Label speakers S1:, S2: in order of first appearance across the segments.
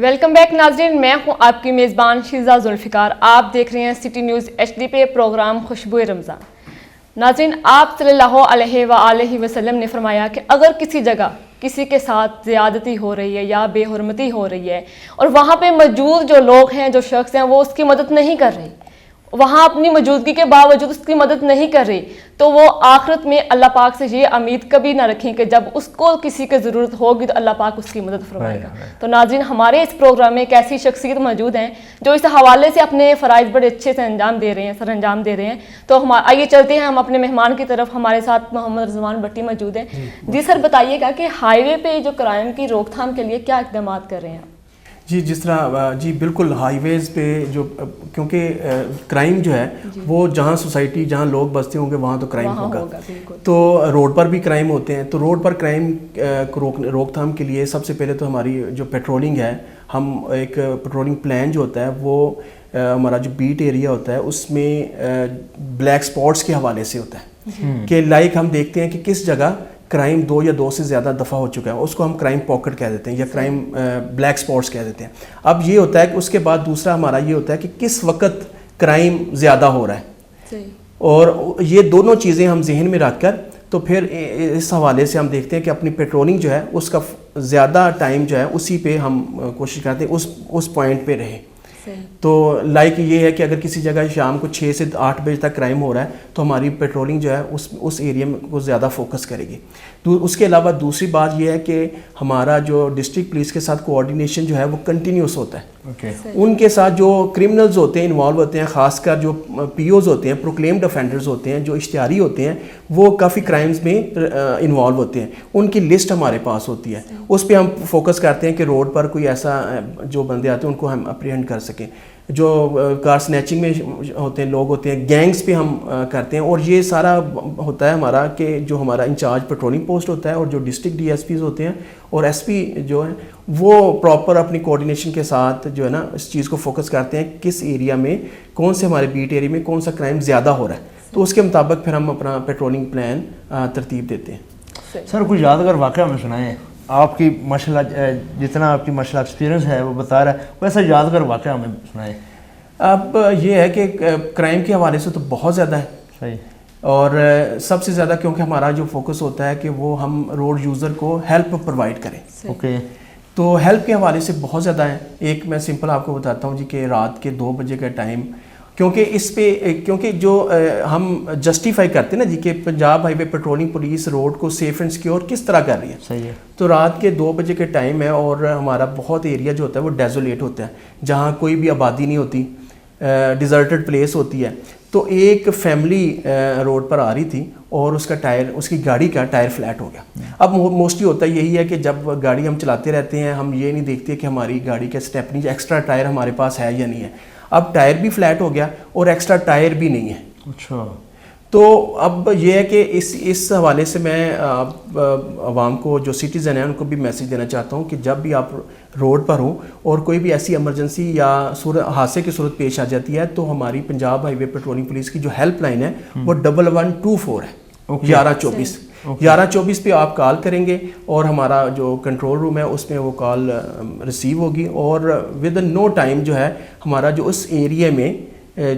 S1: Welcome back ناظرین، میں ہوں آپ کی میزبان شیزہ ذوالفقار. آپ دیکھ رہے ہیں سٹی نیوز HD پہ پروگرام خوشبو رمضان. ناظرین، آپ صلی اللہ علیہ وآلہ وسلم نے فرمایا کہ اگر کسی جگہ کسی کے ساتھ زیادتی ہو رہی ہے یا بے حرمتی ہو رہی ہے اور وہاں پہ موجود جو لوگ ہیں، جو شخص ہیں، وہ اس کی مدد نہیں کر رہے، وہاں اپنی موجودگی کے باوجود اس کی مدد نہیں کر رہی، تو وہ آخرت میں اللہ پاک سے یہ امید کبھی نہ رکھیں کہ جب اس کو کسی کی ضرورت ہوگی تو اللہ پاک اس کی مدد فرمائے گا. تو ناظرین، ہمارے اس پروگرام میں ایک ایسی شخصیت موجود ہیں جو اس حوالے سے اپنے فرائض بڑے اچھے سے سر انجام دے رہے ہیں. تو آئیے چلتے ہیں ہم اپنے مہمان کی طرف. ہمارے ساتھ محمد رضوان بٹی موجود ہیں. جی سر، بتائیے گا کہ ہائی وے پہ جو کرائم کی روک تھام کے لیے کیا اقدامات کر رہے ہیں؟
S2: جی، جس طرح جی بالکل ہائی ویز پہ جو کیونکہ کرائم جو ہے وہ جہاں سوسائٹی جہاں لوگ بستے ہوں گے وہاں تو کرائم ہوگا. تو روڈ پر بھی کرائم ہوتے ہیں. تو روڈ پر کرائم روک تھام کے لیے سب سے پہلے تو ہماری جو پیٹرولنگ ہے، ہم ایک پیٹرولنگ پلان جو ہوتا ہے وہ ہمارا جو بیٹ ایریا ہوتا ہے اس میں بلیک سپاٹس کے حوالے سے ہوتا ہے کہ لائک ہم دیکھتے ہیں کہ کس جگہ کرائم 2 یا 2 سے زیادہ دفعہ ہو چکا ہے، اس کو ہم کرائم پاکٹ کہہ دیتے ہیں یا کرائم بلیک سپاٹس کہہ دیتے ہیں. اب یہ ہوتا ہے کہ اس کے بعد دوسرا ہمارا یہ ہوتا ہے کہ کس وقت کرائم زیادہ ہو رہا ہے، اور یہ دونوں چیزیں ہم ذہن میں رکھ کر تو پھر اس حوالے سے ہم دیکھتے ہیں کہ اپنی پیٹرولنگ جو ہے اس کا زیادہ ٹائم جو ہے اسی پہ ہم کوشش کرتے ہیں اس پوائنٹ پہ رہے. تو لائک یہ ہے کہ اگر کسی جگہ شام کو 6 سے 8 بجے تک کرائم ہو رہا ہے تو ہماری پیٹرولنگ جو ہے اس ایریا میں کو زیادہ فوکس کرے گی. اس کے علاوہ دوسری بات یہ ہے کہ ہمارا جو ڈسٹرکٹ پولیس کے ساتھ کوآرڈینیشن جو ہے وہ کنٹینیوس ہوتا ہے. ان کے ساتھ جو کرمنلز ہوتے ہیں انوالو ہوتے ہیں، خاص کر جو POs ہوتے ہیں، پروکلیمڈ افینڈرز ہوتے ہیں، جو اشتہاری ہوتے ہیں، وہ کافی کرائمز میں انوالو ہوتے ہیں. ان کی لسٹ ہمارے پاس ہوتی ہے. اس پہ ہم فوکس کرتے ہیں کہ روڈ پر کوئی ایسا جو بندے آتے ہیں ان کو ہم اپریہنڈ کر سکیں. جو کار سنیچنگ میں ہوتے ہیں لوگ ہوتے ہیں، گینگز پہ ہم کرتے ہیں. اور یہ سارا ہوتا ہے ہمارا کہ جو ہمارا انچارج پیٹرولنگ پوسٹ ہوتا ہے اور جو ڈسٹرکٹ DSPs ہوتے ہیں اور SP جو ہیں وہ پراپر اپنی کوآرڈینیشن کے ساتھ جو ہے نا اس چیز کو فوکس کرتے ہیں کس ایریا میں کون سے ہمارے بیٹ ایریا میں کون سا کرائم زیادہ ہو رہا ہے. تو اس کے مطابق پھر ہم اپنا پیٹرولنگ پلان ترتیب دیتے ہیں.
S3: سر، کچھ یادگار واقعہ ہمیں سنائیں. آپ کی ماشاء اللہ جتنا آپ کی ماشاء اللہ ایکسپیرینس ہے وہ بتا رہا ہے، ویسا یادگار واقعہ ہمیں سنائیں.
S2: اب یہ ہے کہ کرائم کے حوالے سے تو بہت زیادہ ہے.
S3: صحیح. اور
S2: سب سے زیادہ کیونکہ ہمارا جو فوکس ہوتا ہے کہ وہ ہم روڈ یوزر کو ہیلپ پرووائڈ کریں.
S3: اوکے.
S2: تو ہیلپ کے حوالے سے بہت زیادہ ہیں. ایک میں سمپل آپ کو بتاتا ہوں جی کہ رات کے 2 بجے کا ٹائم، کیونکہ اس پہ کیونکہ جو ہم جسٹیفائی کرتے ہیں نا جی کہ پنجاب ہائی وے پیٹرولنگ پولیس روڈ کو سیف اینڈ سیکیور کس طرح کر رہی ہے.
S3: صحیح ہے. تو
S2: رات کے 2 بجے کے ٹائم ہے اور ہمارا بہت ایریا جو ہوتا ہے وہ ڈیزولیٹ ہوتا ہے، جہاں کوئی بھی آبادی نہیں ہوتی، ڈیزرٹڈ پلیس ہوتی ہے. تو ایک فیملی روڈ پر آ رہی تھی اور اس کی گاڑی کا ٹائر فلیٹ ہو گیا. اب موسٹلی ہوتا یہی ہے کہ جب گاڑی ہم چلاتے رہتے ہیں ہم یہ نہیں دیکھتے کہ ہماری گاڑی کا اسٹیپنی ایکسٹرا ٹائر ہمارے پاس ہے یا نہیں ہے. اب ٹائر بھی فلیٹ ہو گیا اور ایکسٹرا ٹائر بھی نہیں ہے.
S3: اچھا. تو
S2: اب یہ ہے کہ اس حوالے سے میں عوام کو جو سٹیزن ہیں ان کو بھی میسیج دینا چاہتا ہوں کہ جب بھی آپ روڈ پر ہوں اور کوئی بھی ایسی ایمرجنسی یا حادثے کی صورت پیش آ جاتی ہے تو ہماری پنجاب ہائی وے پیٹرولنگ پولیس کی جو ہیلپ لائن ہے وہ 1124 ہے، 1124. 1124 پہ آپ کال کریں گے اور ہمارا جو کنٹرول روم ہے اس میں وہ کال ریسیو ہوگی اور ود ان نو ٹائم جو ہے ہمارا جو اس ایریا میں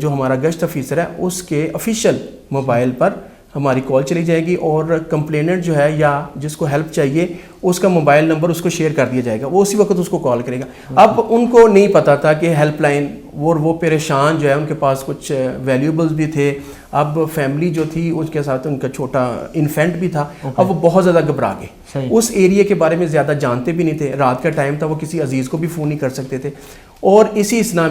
S2: جو ہمارا گشت آفیسر ہے اس کے آفیشیل موبائل پر ہماری کال چلی جائے گی اور کمپلیننٹ جو ہے یا جس کو ہیلپ چاہیے اس کا موبائل نمبر اس کو شیئر کر دیا جائے گا، وہ اسی وقت اس کو کال کرے گا. اب ان کو نہیں پتا تھا کہ ہیلپ لائن، وہ پریشان جو ہے، ان کے پاس کچھ ویلیوبلز بھی تھے. اب فیملی جو تھی اس کے ساتھ ان کا چھوٹا انفینٹ بھی تھا. اب وہ بہت زیادہ گھبرا گئے، اس ایریا کے بارے میں زیادہ جانتے بھی نہیں تھے. رات کا ٹائم تھا، وہ کسی عزیز کو بھی فون نہیں کر سکتے تھے. اور اسی اسنا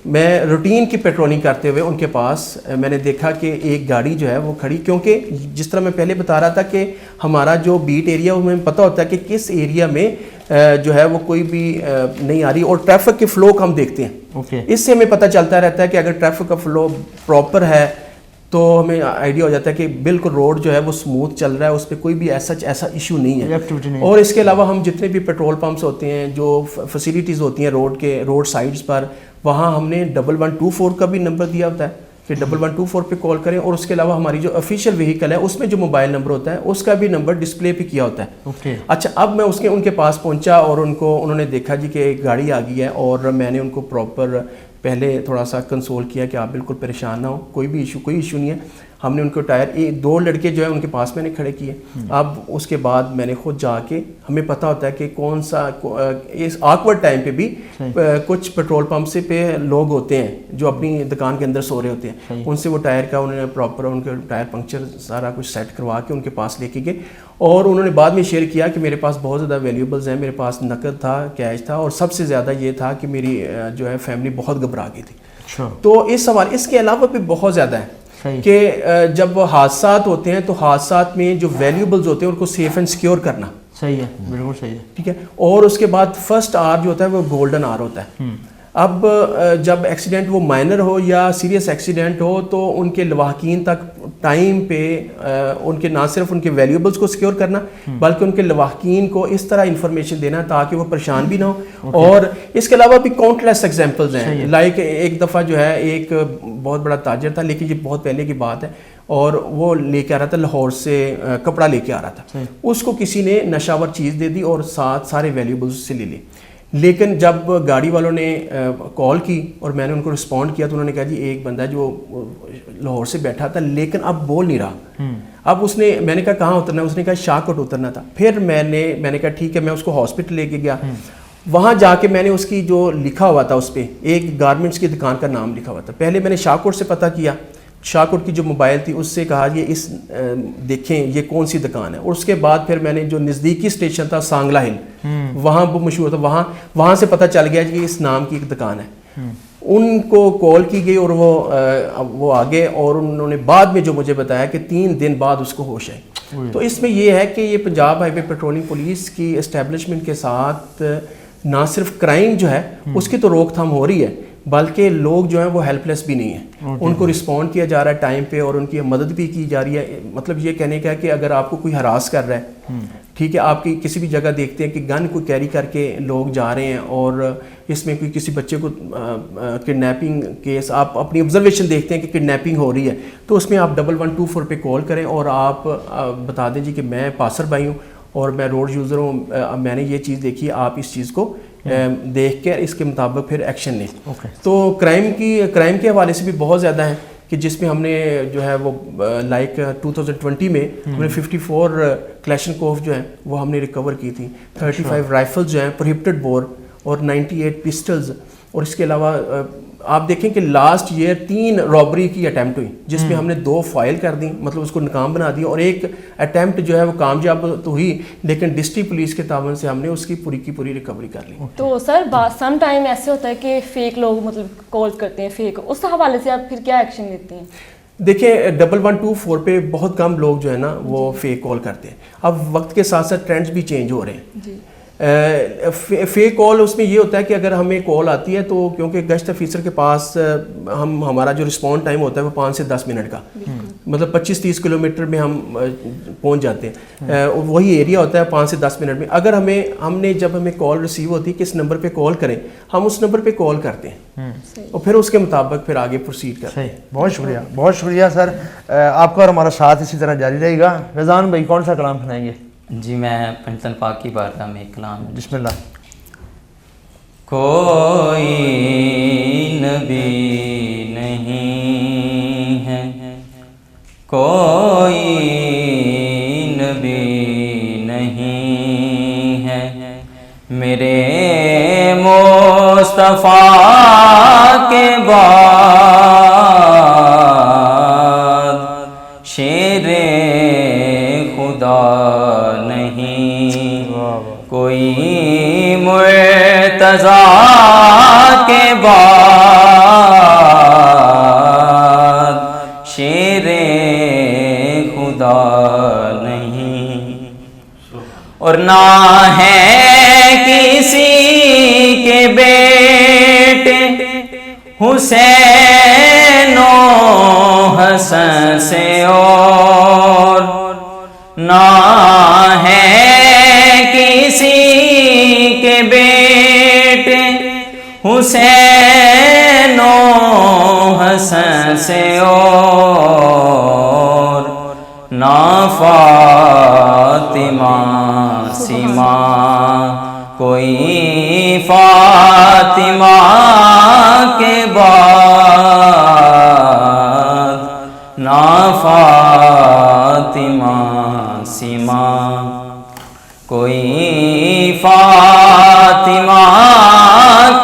S2: میں روٹین کی پیٹرولنگ کرتے ہوئے ان کے پاس میں نے دیکھا کہ ایک گاڑی جو ہے وہ کھڑی، کیونکہ جس طرح میں پہلے بتا رہا تھا کہ ہمارا جو بیٹ ایریا وہ ہمیں پتہ ہوتا ہے کہ کس ایریا میں جو ہے وہ کوئی بھی نہیں آ رہی، اور ٹریفک کے فلو کو ہم دیکھتے ہیں. اس سے ہمیں پتہ چلتا رہتا ہے کہ اگر ٹریفک کا فلو پراپر ہے تو ہمیں آئیڈیا ہو جاتا ہے کہ بالکل روڈ جو ہے وہ سموتھ چل رہا ہے، اس پہ کوئی بھی ایسا ایشو نہیں ہے. اور اس کے علاوہ ہم جتنے بھی پیٹرول پمپس ہوتے ہیں، جو فیسیلیٹیز ہوتی ہیں روڈ سائڈز پر، وہاں ہم نے 1124 کا بھی نمبر دیا ہوتا ہے کہ 1124 پہ کال کریں, اور اس کے علاوہ ہماری جو آفیشیل وہیکل ہے اس میں جو موبائل نمبر ہوتا ہے اس کا بھی نمبر ڈسپلے پہ کیا ہوتا ہے. اچھا, اب میں ان کے پاس پہنچا اور انہوں نے دیکھا جی کہ ایک گاڑی آ گئی ہے, اور میں نے ان کو پراپر پہلے تھوڑا سا کنسول کیا کہ آپ بالکل پریشان نہ ہو, کوئی ایشو نہیں ہے. ہم نے ان کو ٹائر 2 لڑکے جو ہے ان کے پاس میں نے کھڑے کیے. اب اس کے بعد میں نے خود جا کے, ہمیں پتہ ہوتا ہے کہ کون سا اس آکورڈ ٹائم پہ بھی کچھ پیٹرول پمپ سے پہ لوگ ہوتے ہیں جو اپنی دکان کے اندر سو رہے ہوتے ہیں, ان سے وہ ٹائر کا انہوں نے پراپر ان کے ٹائر پنکچر سارا کچھ سیٹ کروا کے ان کے پاس لے کے گئے. اور انہوں نے بعد میں شیئر کیا کہ میرے پاس بہت زیادہ ویلیوبلز ہیں, میرے پاس نقد تھا, کیش تھا, اور سب سے زیادہ یہ تھا کہ میری جو ہے فیملی بہت گھبرا گئی تھی. تو اس سوال اس کے علاوہ بھی بہت زیادہ ہے کہ جب حادثات ہوتے ہیں تو حادثات میں جو ویلیوبلز ہوتے ہیں ان کو سیف اینڈ سیکیور کرنا.
S3: صحیح ہے, بالکل صحیح ہے.
S2: ٹھیک ہے, اور اس کے بعد فرسٹ آر جو ہوتا ہے وہ گولڈن آر ہوتا ہے. اب جب ایکسیڈنٹ وہ مائنر ہو یا سیریس ایکسیڈنٹ ہو تو ان کے لواحقین تک ٹائم پہ ان کے نہ صرف ان کے ویلیوبلز کو سیکیور کرنا بلکہ ان کے لواحقین کو اس طرح انفارمیشن دینا تاکہ وہ پریشان بھی نہ ہو. اور اس کے علاوہ بھی کاؤنٹلیس ایگزامپلز ہیں, لائک ایک دفعہ جو ہے ایک بہت بڑا تاجر تھا, لیکن یہ بہت پہلے کی بات ہے, اور وہ لے کے آ رہا تھا لاہور سے کپڑا لے کے آ رہا تھا. اس کو کسی نے نشہ ور چیز دے دی اور ساتھ سارے ویلیوبلز سے لے لی. لیکن جب گاڑی والوں نے کال کی اور میں نے ان کو رسپونڈ کیا تو انہوں نے کہا جی ایک بندہ جو لاہور سے بیٹھا تھا لیکن اب بول نہیں رہا. اب میں نے کہا کہاں اترنا ہے, اس نے کہا شاہ کوٹ اترنا تھا. پھر میں نے کہا ٹھیک ہے, میں اس کو ہاسپٹل لے کے گیا. وہاں جا کے میں نے اس کی جو لکھا ہوا تھا اس پہ ایک گارمنٹس کی دکان کا نام لکھا ہوا تھا. پہلے میں نے شاہ کوٹ سے پتہ کیا, شاہ کوٹ کی جو موبائل تھی اس سے کہا یہ دیکھیں یہ کون سی دکان ہے. اور اس کے بعد پھر میں نے جو نزدیکی اسٹیشن تھا سانگلا ہل, وہاں وہ مشہور تھا, وہاں سے پتہ چل گیا کہ اس نام کی ایک دکان ہے. ان کو کال کی گئی اور وہ آگے, اور انہوں نے بعد میں جو مجھے بتایا کہ 3 دن بعد اس کو ہوش آئی. تو اس میں یہ ہے کہ یہ پنجاب ہائی وے پیٹرولنگ پولیس کی اسٹیبلشمنٹ کے ساتھ نہ صرف کرائم جو ہے اس کی تو روک تھام ہو رہی ہے بلکہ لوگ جو ہیں وہ ہیلپ لیس بھی نہیں ہیں. ان کو رسپونڈ کیا جا رہا ہے ٹائم پہ اور ان کی مدد بھی کی جا رہی ہے. مطلب یہ کہنے کا ہے کہ اگر آپ کو کوئی ہراس کر رہا ہے, ٹھیک ہے, آپ کی کسی بھی جگہ دیکھتے ہیں کہ گن کو کیری کر کے لوگ جا رہے ہیں اور اس میں کوئی کسی بچے کو کڈنیپنگ کیس آپ اپنی آبزرویشن دیکھتے ہیں کہ کڈنیپنگ ہو رہی ہے, تو اس میں آپ 1124 پہ کال کریں اور آپ بتا دیں جی کہ میں پاسر بھائی ہوں اور میں روڈ یوزر ہوں, میں نے یہ چیز دیکھی ہے, آپ اس چیز کو دیکھ کے اس کے مطابق پھر ایکشن لیں. تو کرائم کے حوالے سے بھی بہت زیادہ ہیں کہ جس میں ہم نے جو ہے وہ لائک 2020 میں ہم نے 54 کلیشن کوف جو ہیں وہ ہم نے ریکور کی تھی, 35 رائفلز جو ہیں پروہیبٹڈ بور اور 98 پسٹلز. اور اس کے علاوہ آپ دیکھیں کہ لاسٹ ایئر 3 رابری کی اٹیمپٹ ہوئی جس میں ہم نے 2 فائل کر دیں, مطلب اس کو ناکام بنا دیا, اور ایک اٹیمپٹ جو ہے وہ کامیاب تو ہوئی لیکن ڈسٹرکٹ پولیس کے تعاون سے ہم نے اس کی پوری ریکوری کر لی.
S1: تو سر سم ٹائم ایسے ہوتا ہے کہ فیک لوگ مطلب کال کرتے ہیں فیک, اس حوالے سے آپ پھر کیا ایکشن لیتے ہیں؟
S2: دیکھیں 1124 پہ بہت کم لوگ جو ہے نا وہ فیک کال کرتے ہیں. اب وقت کے ساتھ ساتھ ٹرینڈز بھی چینج ہو رہے ہیں. فیک کال اس میں یہ ہوتا ہے کہ اگر ہمیں کال آتی ہے تو کیونکہ گشت افیسر کے پاس ہمارا جو رسپونڈ ٹائم ہوتا ہے وہ 5 سے 10 منٹ کا, مطلب 25-30 کلومیٹر میں ہم پہنچ جاتے ہیں. وہی ایریا ہوتا ہے 5 سے 10 منٹ میں. اگر جب ہمیں کال ریسیو ہوتی ہے کہ اس نمبر پہ کال کریں, ہم اس نمبر پہ کال کرتے ہیں اور پھر اس کے مطابق پھر آگے پروسیڈ کرتے ہیں.
S3: بہت شکریہ سر, آپ کا اور ہمارا ساتھ اسی طرح جاری رہے گا. فیضان بھائی کون سا کلام سنائیں گے؟
S4: جی میں پنجتن پاک کی بارگاہ میں ایک کلام.
S3: بسم اللہ.
S4: کوئی نبی نہیں ہے, کوئی نبی نہیں ہے, میرے مصطفیٰ کے بعد شیر خدا نہیں, کوئی مرتضیٰ کے بعد شیر خدا نہیں, اور نہ ہے کسی کے بیٹے حسین و حسن سے, اور نہ ہے کسی کے بیٹے حسین و حسن سے اور نہ فاطمہ سیما کوئی فاطمہ کے بعد نہ فاطمہ سیما کوئی فاطمہ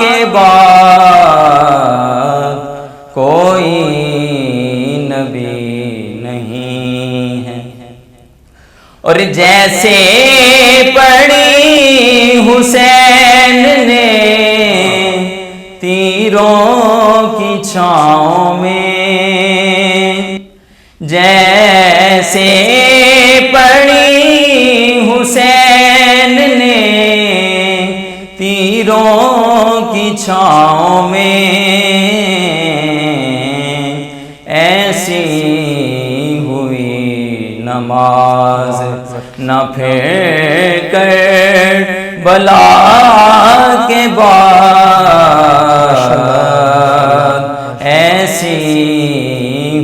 S4: کے بعد کوئی نبی نہیں ہے. اور جیسے پڑی حسین نے تیروں کی چھاؤں میں، جیسے پڑی حسین نے تیروں کی چھاؤں میں، ایسی ہوئی نماز نہ پھر کر بلا کے بعد، ایسی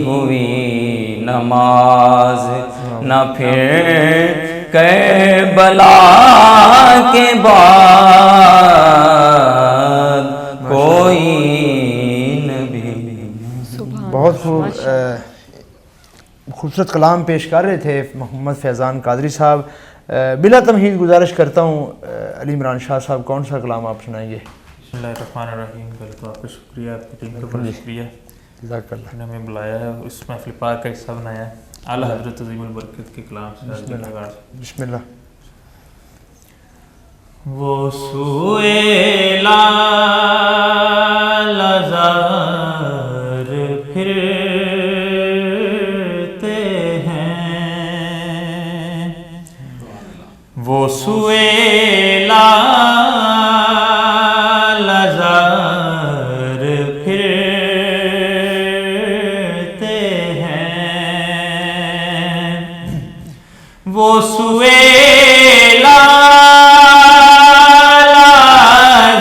S4: ہوئی نماز نہ پھر کربلا کے بعد کوئی نبی.
S3: بہت خوبصورت کلام پیش کر رہے تھے محمد فیضان قادری صاحب. بلا تمہید گزارش کرتا ہوں علی عمران شاہ صاحب، کون سا کلام آپ سنائیں گے؟
S5: بسم اللہ الرحمن الرحیم. پہلے تو آپ کا شکریہ، آپ کی ٹیم کا بڑا شکریہ،
S3: جزاک اللہ.
S5: نے ہمیں بلایا ہے، اس محفل پاک کا حصہ بنایا ہے. اعلیٰ حضرت عظیم البرکت کے کلام سے
S3: بسم اللہ.
S5: وہ سوئے لالزار پھرتے ہیں، وہ سوئے لالزار پھرتے ہیں، وہ سوئے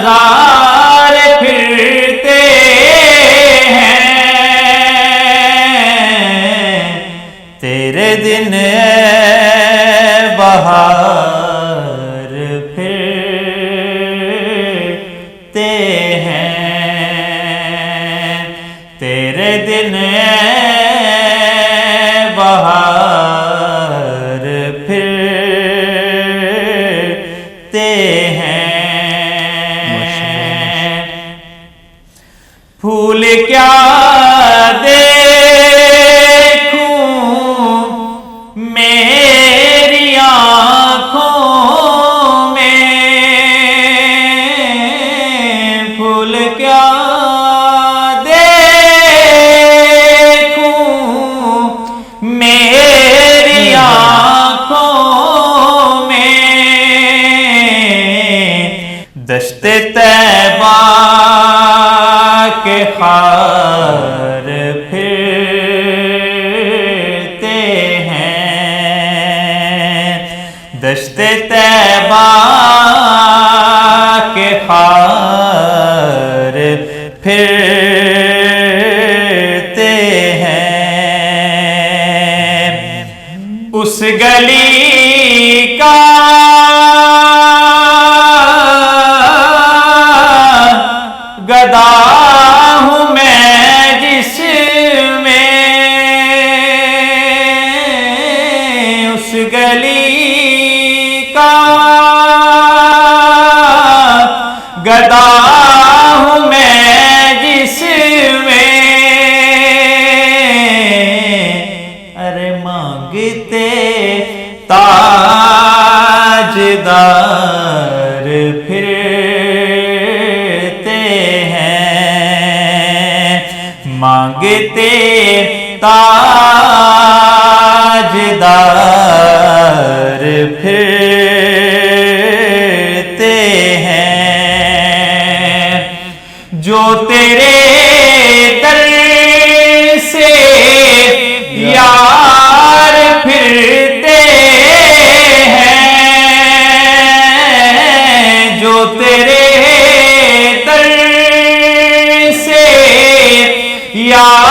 S5: لالزار پھرتے ہیں، تیرے دن بہار پھرتے ہیں، تیرے دن بہار پھرتے ہیں. پھول کیا دیکھوں میری آنکھوں میں، پھول کیا دیکھوں میری آنکھوں میں، دشت طیبہ کے خار پھرتے ہیں، دشت طیبہ کے خار پھرتے ہیں. اس گلی کا گدا ہوں میں جس میں، اس گلی کا گدا ہوں میں جس میں، ارے مانگتے تاجدار پھرتے ہیں، مانگتے تاجدار پھرتے ہیں، جو تیرے در سے یار پھرتے ہیں، جو تیرے در سے یار